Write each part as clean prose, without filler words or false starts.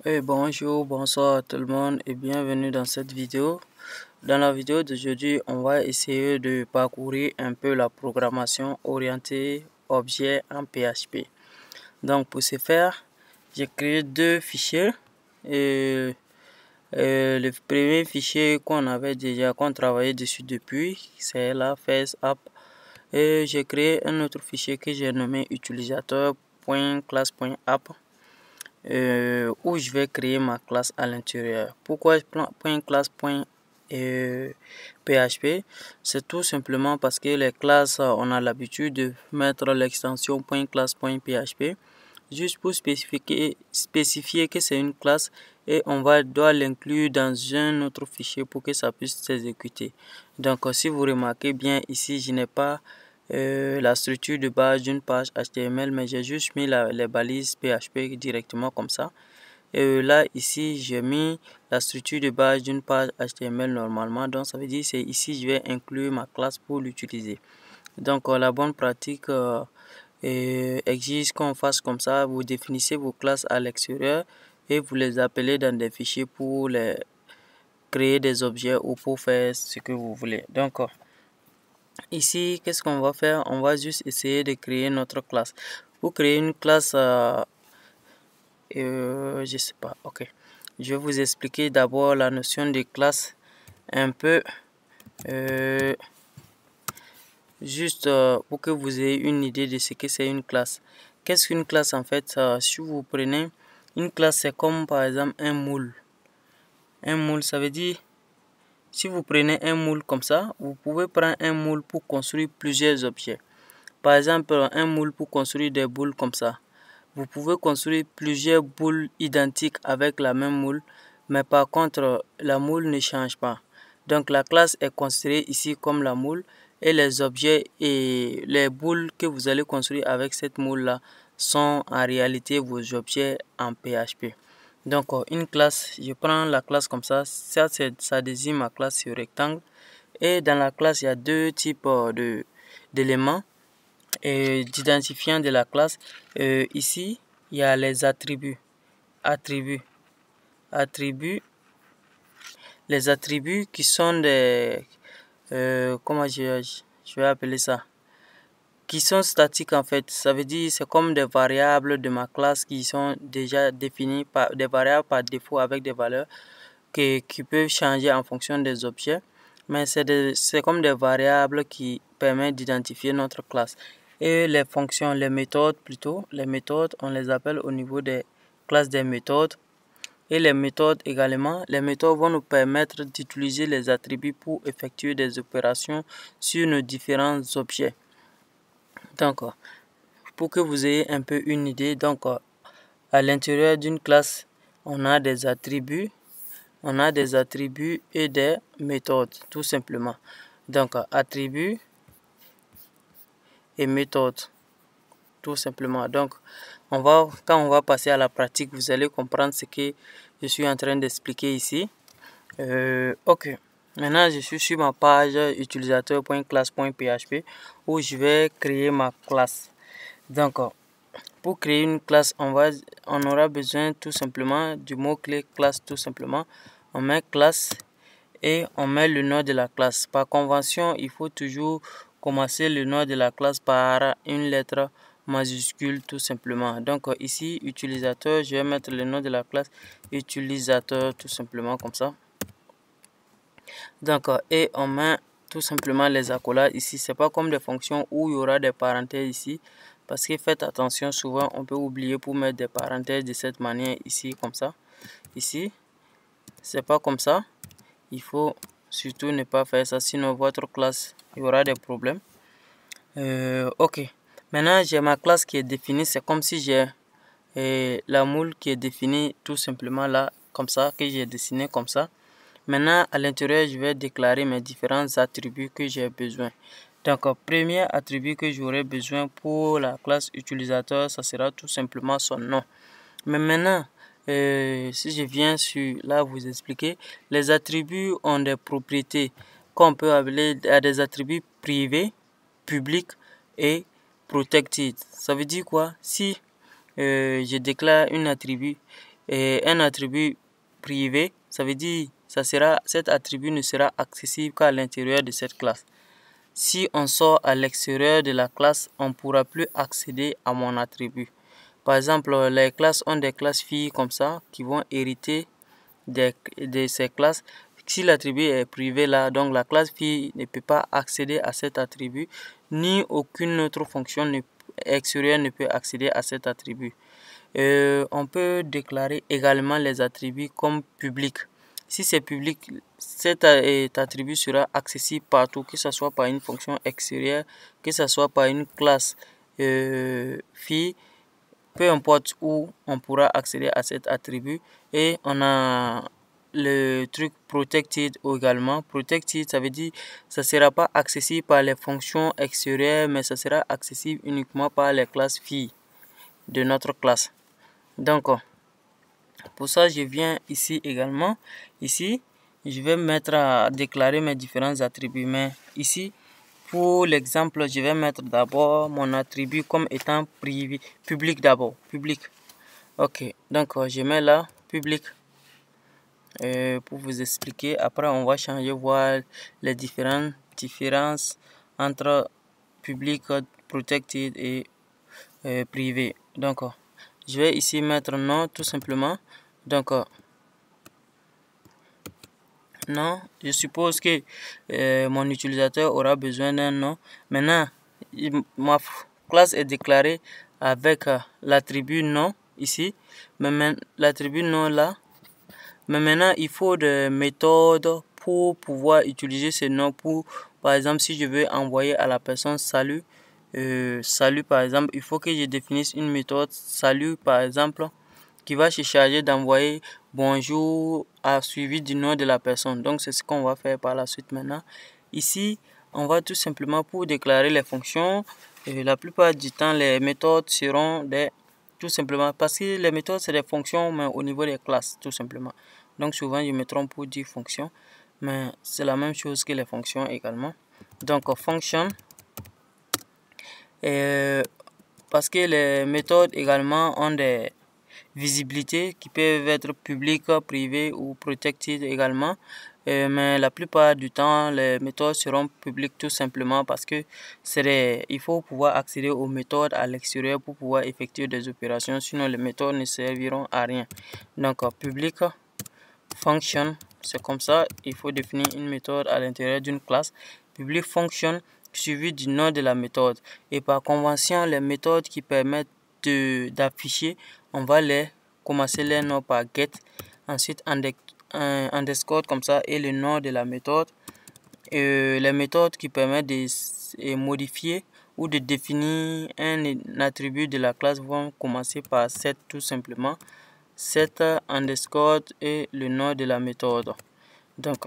Bonjour, bonsoir à tout le monde et bienvenue dans cette vidéo. Dans la vidéo d'aujourd'hui, on va essayer de parcourir un peu la programmation orientée objet en PHP. Donc pour ce faire, j'ai créé deux fichiers. Et, le premier fichier qu'on travaillait dessus depuis, c'est la Face App. Et j'ai créé un autre fichier que j'ai nommé utilisateur.class.app. Où je vais créer ma classe à l'intérieur. Pourquoi je prends .class.php? C'est tout simplement parce que les classes, on a l'habitude de mettre l'extension .class.php juste pour spécifier que c'est une classe et doit l'inclure dans un autre fichier pour que ça puisse s'exécuter. Donc si vous remarquez bien ici, je n'ai pas la structure de base d'une page HTML, mais j'ai juste mis les balises PHP directement comme ça. Et là ici j'ai mis la structure de base d'une page HTML normalement, donc ça veut dire c'est ici je vais inclure ma classe pour l'utiliser. Donc la bonne pratique exige qu'on fasse comme ça. Vous définissez vos classes à l'extérieur et vous les appelez dans des fichiers pour les créer des objets ou pour faire ce que vous voulez. Donc ici, qu'est-ce qu'on va faire? On va juste essayer de créer notre classe. Pour créer une classe, je sais pas, ok. Je vais vous expliquer d'abord la notion de classe un peu, juste pour que vous ayez une idée de ce que c'est une classe. Qu'est-ce qu'une classe en fait? Si vous prenez une classe, c'est comme par exemple un moule. Un moule, ça veut dire, si vous prenez un moule comme ça, vous pouvez prendre un moule pour construire plusieurs objets. Par exemple, un moule pour construire des boules comme ça. Vous pouvez construire plusieurs boules identiques avec la même moule, mais par contre, la moule ne change pas. Donc la classe est considérée ici comme la moule et les objets et les boules que vous allez construire avec cette moule-là sont en réalité vos objets en PHP. Donc une classe, je prends la classe comme ça, ça désigne ma classe sur rectangle. Et dans la classe, il y a deux types d'éléments et d'identifiants de la classe. Ici, il y a les attributs. Les attributs qui sont des... comment je vais appeler ça? Qui sont statiques en fait. Ça veut dire c'est comme des variables de ma classe qui sont déjà définies par des variables par défaut avec des valeurs qui peuvent changer en fonction des objets. Mais c'est comme des variables qui permettent d'identifier notre classe. Et les fonctions, les méthodes plutôt, les méthodes, on les appelle au niveau des classes des méthodes. Et les méthodes également, les méthodes vont nous permettre d'utiliser les attributs pour effectuer des opérations sur nos différents objets. Donc, pour que vous ayez un peu une idée, donc à l'intérieur d'une classe, on a des attributs et des méthodes, tout simplement. Donc, attributs et méthodes, tout simplement. Donc, quand on va passer à la pratique, vous allez comprendre ce que je suis en train d'expliquer ici. Ok. Maintenant, je suis sur ma page utilisateur.class.php où je vais créer ma classe. Donc, pour créer une classe, on aura besoin tout simplement du mot-clé classe, tout simplement. On met classe et on met le nom de la classe. Par convention, il faut toujours commencer le nom de la classe par une lettre majuscule, tout simplement. Donc, ici, utilisateur, je vais mettre le nom de la classe utilisateur, tout simplement comme ça. Donc, et on met tout simplement les accolades ici. C'est pas comme des fonctions où il y aura des parenthèses ici. Parce que faites attention, souvent on peut oublier pour mettre des parenthèses de cette manière ici, comme ça. Ici, c'est pas comme ça. Il faut surtout ne pas faire ça, sinon votre classe, il y aura des problèmes. Ok. Maintenant, j'ai ma classe qui est définie. C'est comme si j'ai la moule qui est définie tout simplement là, comme ça, que j'ai dessiné comme ça. Maintenant, à l'intérieur, je vais déclarer mes différents attributs que j'ai besoin. Donc, premier attribut que j'aurai besoin pour la classe utilisateur, ça sera tout simplement son nom. Mais maintenant, si je viens sur là vous expliquer, les attributs ont des propriétés qu'on peut appeler des attributs privés, publics et protected. Ça veut dire quoi? Si je déclare un attribut un attribut privé, ça veut dire cet attribut ne sera accessible qu'à l'intérieur de cette classe. Si on sort à l'extérieur de la classe, on ne pourra plus accéder à mon attribut. Par exemple, les classes ont des classes filles comme ça qui vont hériter de ces classes. Si l'attribut est privé là, donc la classe fille ne peut pas accéder à cet attribut, ni aucune autre fonction extérieure ne peut accéder à cet attribut. On peut déclarer également les attributs comme publics. Si c'est public, cet attribut sera accessible partout, que ce soit par une fonction extérieure, que ce soit par une classe fille, peu importe où on pourra accéder à cet attribut. Et on a le truc protected également. Protected, ça veut dire que ça ne sera pas accessible par les fonctions extérieures, mais ça sera accessible uniquement par les classes filles de notre classe. Donc, pour ça, je viens ici également. Ici, je vais mettre à déclarer mes différents attributs. Mais ici, pour l'exemple, je vais mettre d'abord mon attribut comme étant privé, public d'abord. Public. Ok, donc je mets là, public. Pour vous expliquer, après on va changer, voir les différences entre public, protected et privé. Donc, je vais ici mettre non tout simplement. Donc, non, je suppose que mon utilisateur aura besoin d'un nom. Maintenant, ma classe est déclarée avec l'attribut nom ici. Mais l'attribut nom là. Mais maintenant, il faut des méthodes pour pouvoir utiliser ce nom. Par exemple, si je veux envoyer à la personne salut, salut par exemple, il faut que je définisse une méthode salut par exemple qui va se charger d'envoyer bonjour suivi du nom de la personne. Donc c'est ce qu'on va faire par la suite maintenant. Ici, on va tout simplement pour déclarer les fonctions. Et la plupart du temps, les méthodes seront tout simplement parce que les méthodes c'est des fonctions mais au niveau des classes tout simplement. Donc souvent je me trompe pour dire fonction, mais c'est la même chose que les fonctions également. Donc fonction, parce que les méthodes également ont des visibilités qui peuvent être publiques, privées ou protected également. Mais la plupart du temps, les méthodes seront publiques tout simplement parce que il faut pouvoir accéder aux méthodes à l'extérieur pour pouvoir effectuer des opérations. Sinon, les méthodes ne serviront à rien. Donc, public function, c'est comme ça. Il faut définir une méthode à l'intérieur d'une classe. Public function suivi du nom de la méthode. Et par convention, les méthodes qui permettent d'afficher, on va commencer les noms par get, ensuite underscore comme ça et le nom de la méthode. Les méthodes qui permettent de modifier ou de définir un attribut de la classe vont commencer par set tout simplement. Set underscore et le nom de la méthode. Donc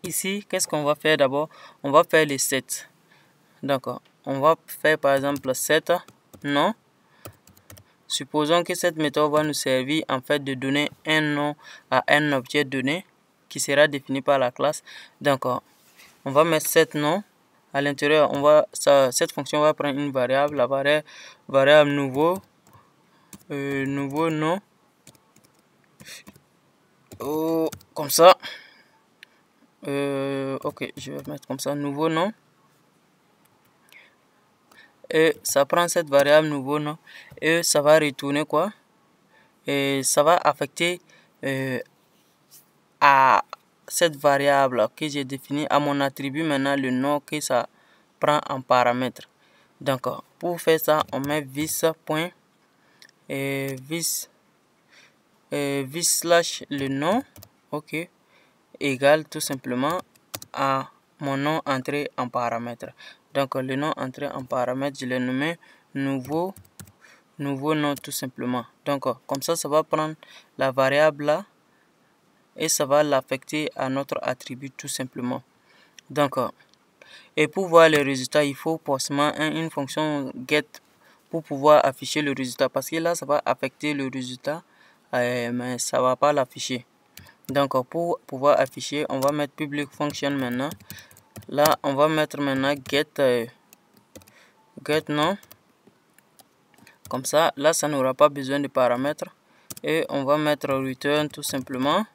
ici, qu'est-ce qu'on va faire d'abord? On va faire les sets. Donc on va faire par exemple set nom. Supposons que cette méthode va nous servir en fait de donner un nom à un objet donné qui sera défini par la classe. Donc on va mettre set nom. À l'intérieur, cette fonction va prendre une variable, la variable nouveau nom. Comme ça. Ok, je vais mettre comme ça, nouveau nom. Et ça prend cette variable nouveau nom et ça va retourner quoi? Et ça va affecter à cette variable que j'ai définie à mon attribut maintenant le nom que ça prend en paramètre. Donc pour faire ça, on met vis point et vis slash le nom, ok, égale tout simplement à mon nom entré en paramètre. Donc le nom entré en paramètre, je l'ai nommé nouveau nom tout simplement. Donc comme ça va prendre la variable là et ça va l'affecter à notre attribut tout simplement. Donc et pour voir les résultats, il faut forcément une fonction get pour pouvoir afficher le résultat, parce que là ça va affecter le résultat mais ça va pas l'afficher. Donc pour pouvoir afficher, on va mettre public function maintenant. Là on va mettre maintenant get nom. Comme ça, là ça n'aura pas besoin de paramètres. et on va mettre return tout simplement.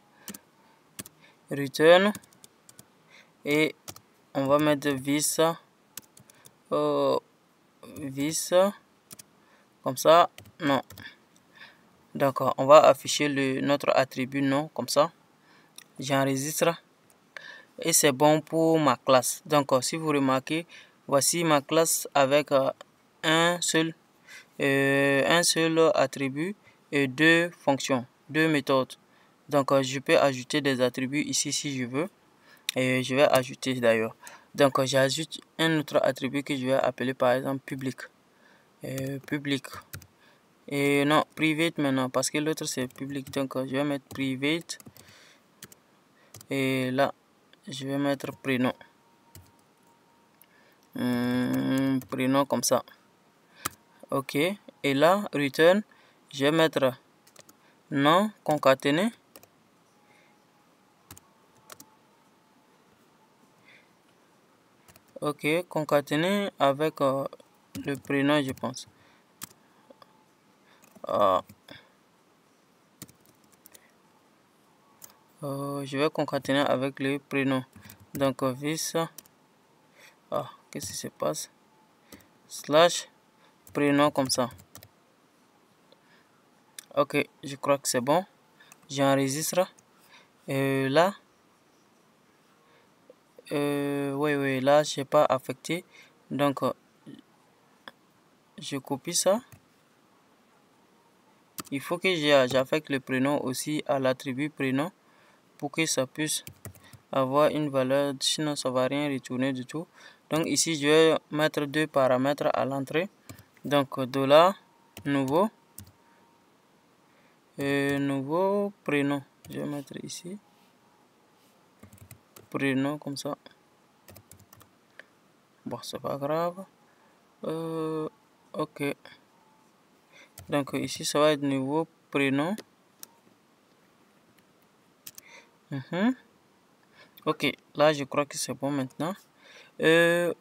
Return et on va mettre vis comme ça. Non. Donc on va afficher notre attribut nom comme ça. J'enregistre et c'est bon pour ma classe. Donc si vous remarquez, voici ma classe avec un seul attribut et deux fonctions, deux méthodes. Donc je peux ajouter des attributs ici si je veux. Et je vais ajouter d'ailleurs. Donc j'ajoute un autre attribut que je vais appeler par exemple public. Public. Et non, private maintenant, parce que l'autre c'est public. Donc je vais mettre private. Et là, je vais mettre prénom. Prénom comme ça. Ok. Et là, return, je vais mettre nom concaténé. Ok, concaténé avec le prénom, je pense. Je vais concaténer avec le prénom. Donc, vis. Qu'est-ce qui se passe? Slash prénom comme ça. Ok, je crois que c'est bon. J'enregistre. Là. Oui, là, je n'ai pas affecté. Donc, je copie ça. Il faut que j'affecte le prénom aussi à l'attribut prénom pour que ça puisse avoir une valeur, sinon ça va rien retourner du tout. Donc ici je vais mettre deux paramètres à l'entrée. Donc $nouveau nouveau prénom. Je vais mettre ici prénom comme ça. Bon, c'est pas grave. Ok. Donc ici ça va être nouveau prénom. Ok, là je crois que c'est bon maintenant.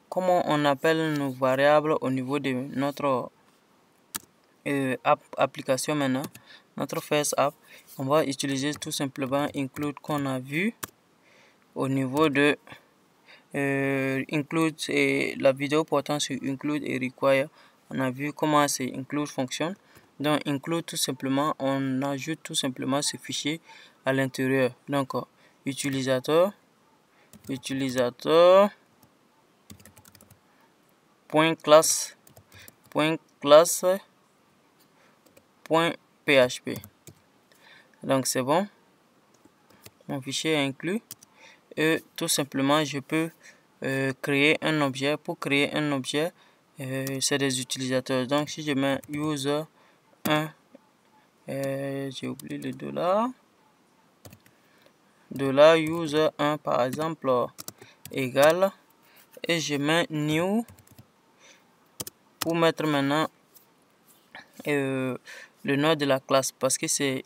Comment on appelle nos variables au niveau de notre application maintenant, notre Face App? On va utiliser tout simplement include qu'on a vu au niveau de include et la vidéo portant sur include et require. On a vu comment c'est include fonctionne. Donc include tout simplement, on ajoute tout simplement ce fichier à l'intérieur. Donc utilisateur .class .php. Donc c'est bon, mon fichier est inclus et tout simplement je peux créer un objet. Pour créer un objet, c'est des utilisateurs. Donc si je mets user 1, j'ai oublié le $, user 1 par exemple égal, et je mets new pour mettre maintenant le nom de la classe, parce que c'est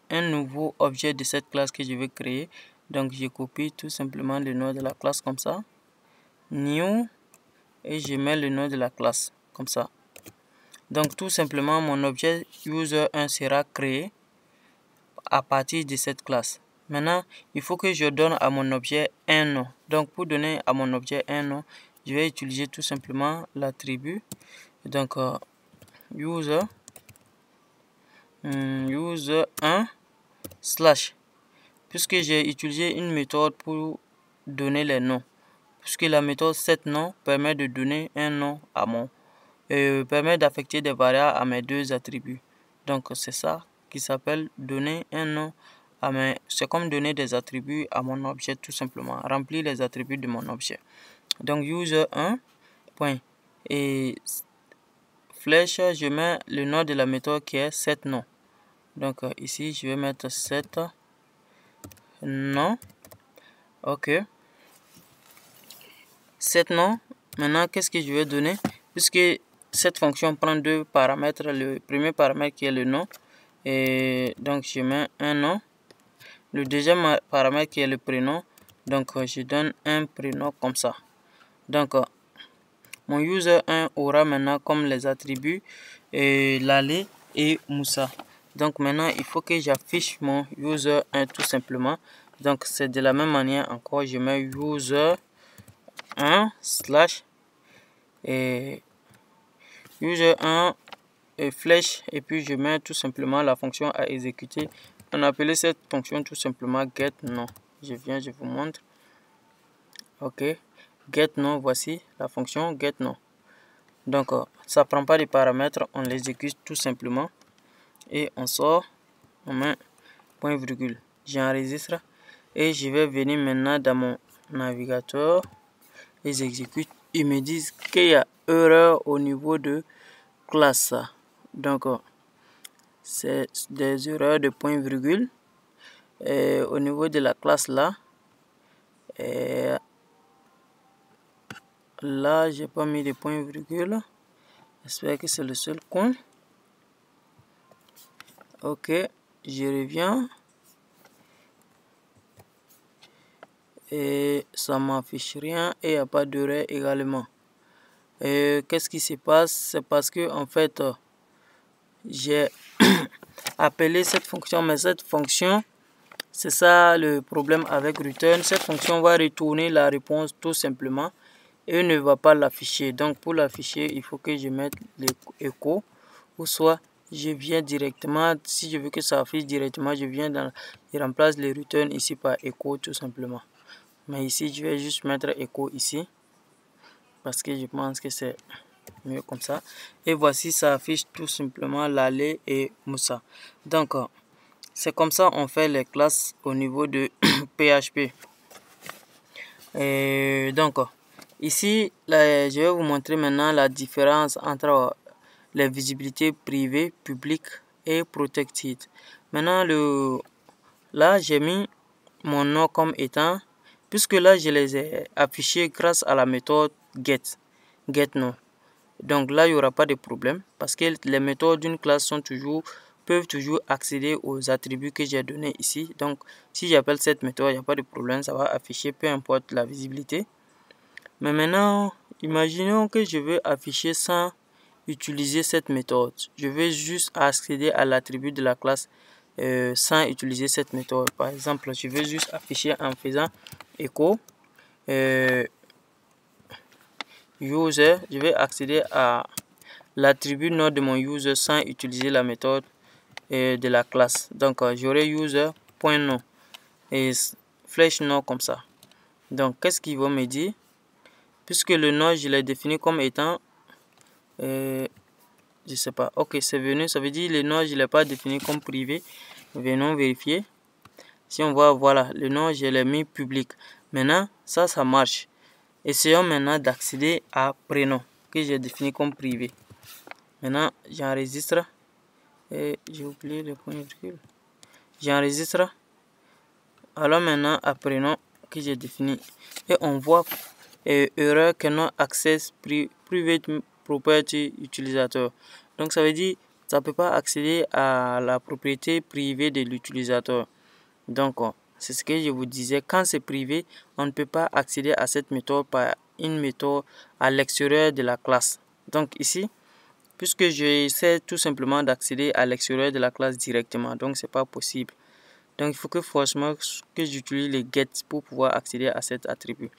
un nouveau objet de cette classe que je vais créer. Donc je copie tout simplement le nom de la classe comme ça, new, et je mets le nom de la classe comme ça. Donc tout simplement mon objet user1 sera créé à partir de cette classe. Maintenant il faut que je donne à mon objet un nom. Donc pour donner à mon objet un nom, je vais utiliser tout simplement l'attribut. Donc user 1 slash, puisque j'ai utilisé une méthode pour donner les noms, puisque la méthode setNom permet de donner un nom à mon permet d'affecter des variables à mes deux attributs. Donc c'est ça qui s'appelle donner un nom à mes, c'est comme donner des attributs à mon objet, tout simplement remplir les attributs de mon objet. Donc user1 point et flèche, je mets le nom de la méthode qui est setNom. Donc ici je vais mettre setNom. Ok, setNom. Maintenant qu'est-ce que je vais donner, puisque cette fonction prend deux paramètres. Le premier paramètre qui est le nom, et donc je mets un nom. Le deuxième paramètre qui est le prénom, donc je donne un prénom comme ça. Donc mon user 1 aura maintenant comme les attributs Lalé et Moussa. Donc maintenant, il faut que j'affiche mon user 1 tout simplement. Donc c'est de la même manière encore, je mets user 1 slash et user 1 et flèche, et puis je mets tout simplement la fonction à exécuter. On appelle cette fonction tout simplement get nom. Je vous montre. Ok, get nom, voici la fonction get nom. Donc ça prend pas de paramètres, on l'exécute tout simplement et on sort, on met point virgule, j'enregistre et je vais venir maintenant dans mon navigateur et j'exécute. Ils me disent qu'il y a erreur au niveau de classe. Donc c'est des erreurs de point virgule et au niveau de la classe là. Et là j'ai pas mis de point virgule. J'espère que c'est le seul coin. Ok, je reviens et ça m'affiche rien et il n'y a pas d'erreur également. Qu'est-ce qui se passe? C'est parce que en fait j'ai appelé cette fonction, mais cette fonction, c'est ça le problème avec return. Cette fonction va retourner la réponse tout simplement et ne va pas l'afficher. Donc pour l'afficher, il faut que je mette l'écho, ou soit je viens directement, si je veux que ça affiche directement, je remplace le return ici par echo tout simplement. Mais ici, je vais juste mettre echo ici parce que je pense que c'est mieux comme ça. Et voici, ça affiche tout simplement Laleh et Moussa. Donc c'est comme ça on fait les classes au niveau de PHP. Et donc ici, là, je vais vous montrer maintenant la différence entre les visibilités privées, publiques et protected. Maintenant, là, j'ai mis mon nom comme étant, puisque là, je les ai affichés grâce à la méthode getNom. Donc là, il n'y aura pas de problème parce que les méthodes d'une classe peuvent toujours accéder aux attributs que j'ai donnés ici. Donc, si j'appelle cette méthode, il n'y a pas de problème, ça va afficher peu importe la visibilité. Mais maintenant, imaginons que je veux afficher sans utiliser cette méthode. Je vais juste accéder à l'attribut de la classe sans utiliser cette méthode. Par exemple, je veux juste afficher en faisant echo user. Je vais accéder à l'attribut nom de mon user sans utiliser la méthode de la classe. Donc j'aurai user.nom et flèche nom comme ça. Donc qu'est-ce qu'ils vont me dire? Puisque le nom je l'ai défini comme étant je sais pas. Ok, c'est venu, ça veut dire le nom je l'ai pas défini comme privé. Venons vérifier. Si on voit, voilà, le nom je l'ai mis public. Maintenant ça marche. Essayons maintenant d'accéder à prénom que j'ai défini comme privé. Maintenant j'enregistre et j'ai oublié le point virgule. J'enregistre. Alors maintenant à prénom que j'ai défini et on voit erreur cannot access private property utilisateur. Donc ça veut dire ça peut pas accéder à la propriété privée de l'utilisateur. Donc c'est ce que je vous disais, quand c'est privé, on ne peut pas accéder à cette méthode par une méthode à l'extérieur de la classe. Donc ici, puisque j'essaie tout simplement d'accéder à l'extérieur de la classe directement, donc c'est pas possible. Donc il faut que forcément que j'utilise les get pour pouvoir accéder à cet attribut.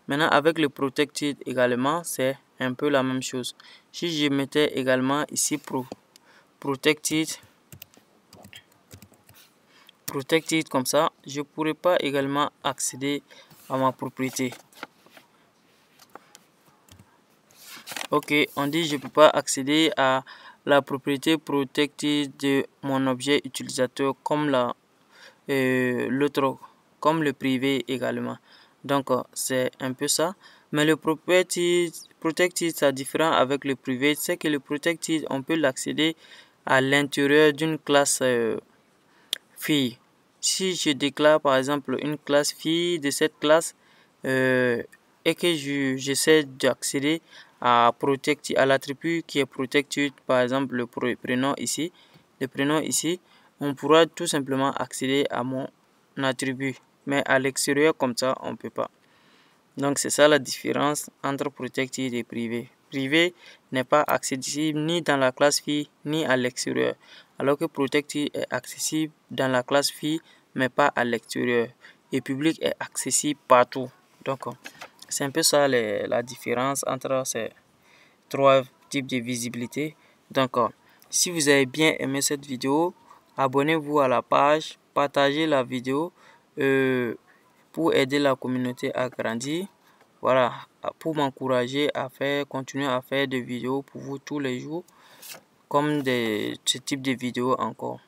Maintenant avec le protected également, c'est un peu la même chose. Si je mettais également ici protected comme ça, je pourrais pas également accéder à ma propriété. Ok, on dit je peux pas accéder à la propriété protected de mon objet utilisateur comme l'autre, comme le privé également. Donc c'est un peu ça. Mais le protected c'est différent avec le privé. C'est que le protected on peut l'accéder à l'intérieur d'une classe fille. Si je déclare par exemple une classe fille de cette classe et que j'essaie d'accéder à l'attribut qui est protected, par exemple le prénom ici, on pourra tout simplement accéder à mon attribut, mais à l'extérieur comme ça on peut pas. Donc c'est ça la différence entre protected et privé. privé n'est pas accessible ni dans la classe fille ni à l'extérieur, alors que protected est accessible dans la classe fille mais pas à l'extérieur, et public est accessible partout. Donc, c'est un peu ça la différence entre ces trois types de visibilité. Donc, si vous avez bien aimé cette vidéo, abonnez-vous à la page, partagez la vidéo pour aider la communauté à grandir. Voilà, pour m'encourager à continuer à faire des vidéos pour vous tous les jours, comme ce type de vidéos encore.